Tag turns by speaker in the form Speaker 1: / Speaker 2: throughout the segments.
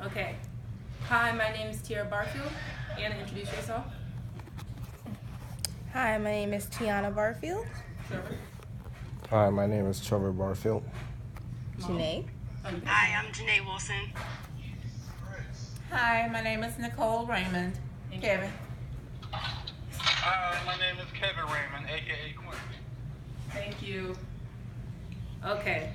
Speaker 1: Okay. Hi, my name is Tierra Barfield. Anna, introduce yourself.
Speaker 2: Hi, my name is Tierra Barfield.
Speaker 1: Trevor.
Speaker 3: Hi, my name is Trevor Barfield.
Speaker 2: Janae.
Speaker 4: Hi, I'm Janae Wilson.
Speaker 5: Hi, my name is Nicole Raymond. Kevin.
Speaker 6: Hi, my name is Kevin Raymond, aka Quinn.
Speaker 1: Thank you. Okay.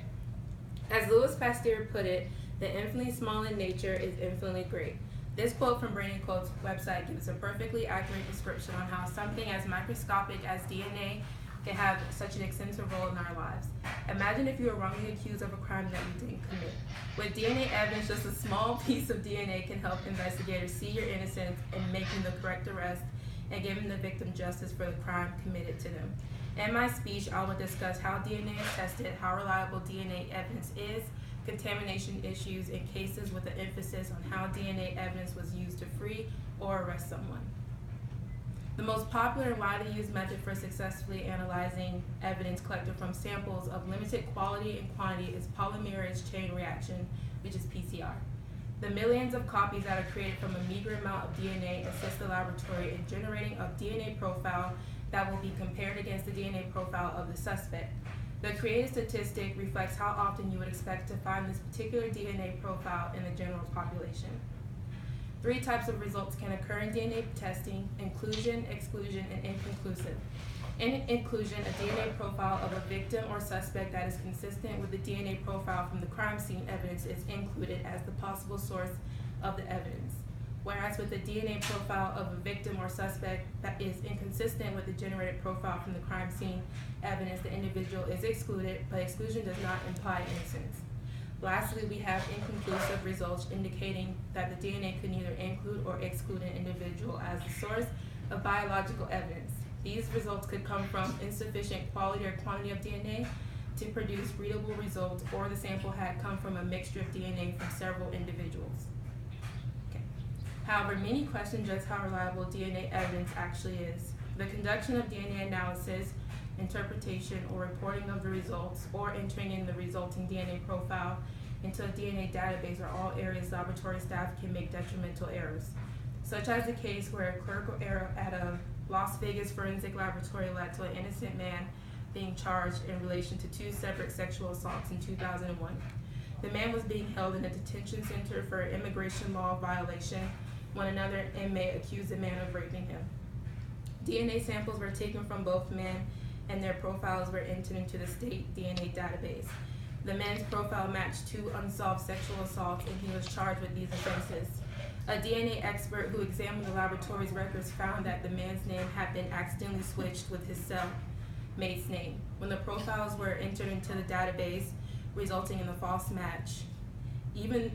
Speaker 1: As Louis Pasteur put it, the infinitely small in nature is infinitely great. This quote from Brain & Quote's website gives a perfectly accurate description on how something as microscopic as DNA can have such an extensive role in our lives. Imagine if you were wrongly accused of a crime that you didn't commit. With DNA evidence, just a small piece of DNA can help investigators see your innocence in making the correct arrest and giving the victim justice for the crime committed to them. In my speech, I will discuss how DNA is tested, how reliable DNA evidence is, contamination issues, and cases with an emphasis on how DNA evidence was used to free or arrest someone. The most popular and widely used method for successfully analyzing evidence collected from samples of limited quality and quantity is polymerase chain reaction, which is PCR. The millions of copies that are created from a meager amount of DNA assist the laboratory in generating a DNA profile that will be compared against the DNA profile of the suspect. The created statistic reflects how often you would expect to find this particular DNA profile in the general population. 3 types of results can occur in DNA testing: inclusion, exclusion, and inconclusive. In inclusion, a DNA profile of a victim or suspect that is consistent with the DNA profile from the crime scene evidence is included as the possible source of the evidence. Whereas with the DNA profile of a victim or suspect that is inconsistent with the generated profile from the crime scene evidence, the individual is excluded, but exclusion does not imply innocence. Lastly, we have inconclusive results indicating that the DNA could neither include or exclude an individual as the source of biological evidence. These results could come from insufficient quality or quantity of DNA to produce readable results, or the sample had come from a mixture of DNA from several individuals. Okay. However, many question just how reliable DNA evidence actually is. The conduction of DNA analysis, interpretation, or reporting of the results, or entering in the resulting DNA profile into a DNA database are all areas laboratory staff can make detrimental errors, such as the case where a clerical error at a Las Vegas forensic laboratory led to an innocent man being charged in relation to 2 separate sexual assaults in 2001. The man was being held in a detention center for an immigration law violation when another inmate accused the man of raping him. DNA samples were taken from both men and their profiles were entered into the state DNA database. The man's profile matched 2 unsolved sexual assaults and he was charged with these offenses. A DNA expert who examined the laboratory's records found that the man's name had been accidentally switched with his cellmate's name when the profiles were entered into the database, resulting in the false match. Even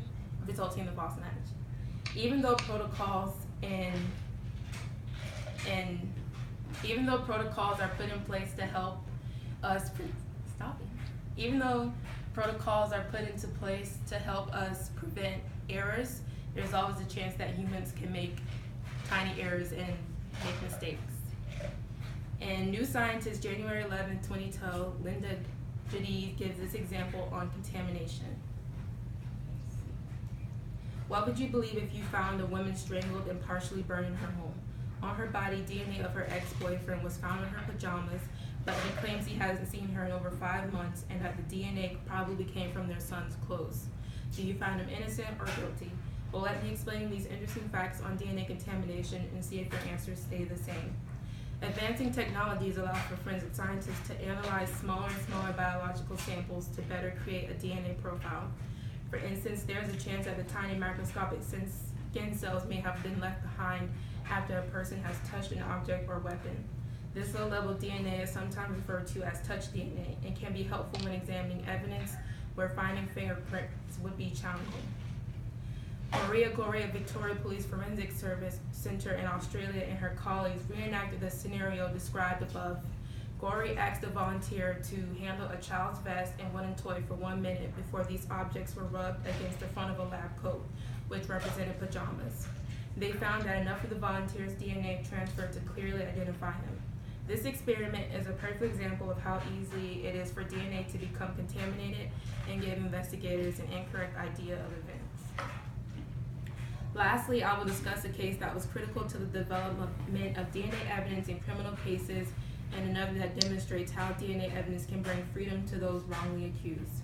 Speaker 1: though protocols are put in place to help us prevent errors, there's always a chance that humans can make tiny errors and make mistakes. In New Scientist, January 11, 2012, Linda Jadid gives this example on contamination. What would you believe if you found a woman strangled and partially burned in her home? On her body, DNA of her ex-boyfriend was found in her pajamas, but he claims he hasn't seen her in over 5 months and that the DNA probably came from their son's clothes. Do you find him innocent or guilty? Well, let me explain these interesting facts on DNA contamination and see if your answers stay the same. Advancing technologies allow for forensic scientists to analyze smaller and smaller biological samples to better create a DNA profile. For instance, there's a chance that the tiny microscopic skin cells may have been left behind after a person has touched an object or weapon. This low-level DNA is sometimes referred to as touch DNA and can be helpful when examining evidence where finding fingerprints would be challenging. Maria Gore of Victoria Police Forensic Service Center in Australia and her colleagues reenacted the scenario described above. Gore asked a volunteer to handle a child's vest and wooden toy for 1 minute before these objects were rubbed against the front of a lab coat, which represented pajamas. They found that enough of the volunteer's DNA transferred to clearly identify him. This experiment is a perfect example of how easy it is for DNA to become contaminated and give investigators an incorrect idea of events. Lastly, I will discuss a case that was critical to the development of DNA evidence in criminal cases and another that demonstrates how DNA evidence can bring freedom to those wrongly accused.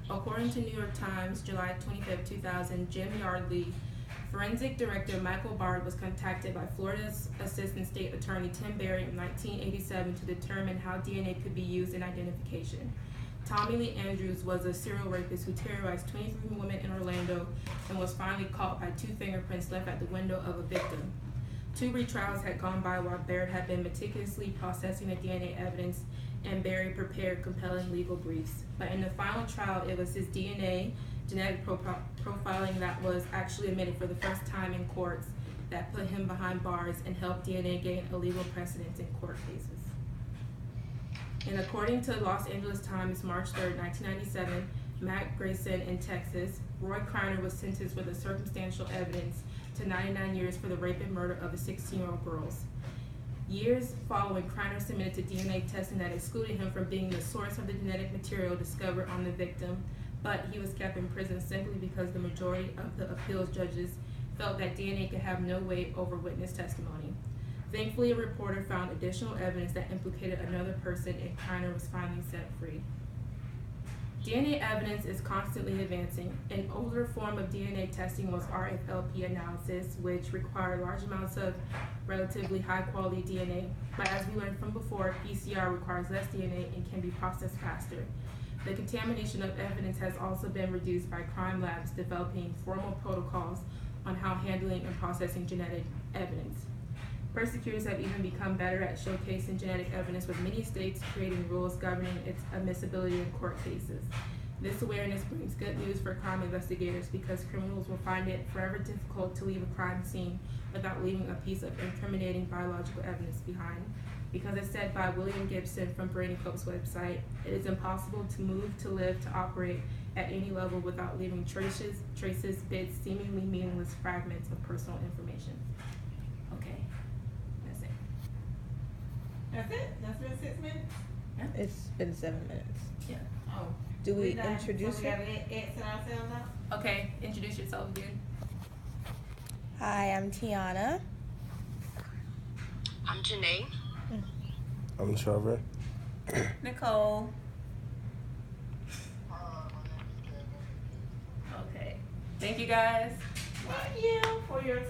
Speaker 1: According to New York Times, July 25, 2000, Jim Yardley, Forensic Director Michael Bard was contacted by Florida's Assistant State Attorney Tim Berry in 1987 to determine how DNA could be used in identification. Tommy Lee Andrews was a serial rapist who terrorized 23 women in Orlando and was finally caught by 2 fingerprints left at the window of a victim. 2 retrials had gone by while Baird had been meticulously processing the DNA evidence, and Berry prepared compelling legal briefs. But in the final trial, it was his DNA genetic profiling that was actually admitted for the first time in courts that put him behind bars and helped DNA gain a legal precedence in court cases. And according to Los Angeles Times, March 3, 1997, Matt Grayson in Texas, Roy Kreiner was sentenced for the circumstantial evidence to 99 years for the rape and murder of the 16-year-old girls. Years following, Kreiner submitted to DNA testing that excluded him from being the source of the genetic material discovered on the victim, but he was kept in prison simply because the majority of the appeals judges felt that DNA could have no weight over witness testimony. Thankfully, a reporter found additional evidence that implicated another person, and Kreiner was finally set free. DNA evidence is constantly advancing. An older form of DNA testing was RFLP analysis, which required large amounts of relatively high-quality DNA. But as we learned from before, PCR requires less DNA and can be processed faster. The contamination of evidence has also been reduced by crime labs developing formal protocols on how handling and processing genetic evidence. Prosecutors have even become better at showcasing genetic evidence, with many states creating rules governing its admissibility in court cases. This awareness brings good news for crime investigators because criminals will find it forever difficult to leave a crime scene without leaving a piece of incriminating biological evidence behind. Because as said by William Gibson from Brady Cope's website, it is impossible to move, to live, to operate at any level without leaving traces, bits, seemingly meaningless fragments of personal information. Okay, that's it.
Speaker 5: That's it? That's been 6 minutes?
Speaker 2: It's been 7 minutes.
Speaker 1: Yeah.
Speaker 5: Oh.
Speaker 2: Do we
Speaker 5: done?
Speaker 2: introduce
Speaker 5: So we
Speaker 2: her?
Speaker 5: gotta exit ourselves out?
Speaker 1: Okay, introduce yourself again.
Speaker 2: Hi, I'm Tiana.
Speaker 4: I'm Janae.
Speaker 3: I'm Trevor.
Speaker 5: Nicole.
Speaker 1: Okay. Thank you guys.
Speaker 5: Thank you for your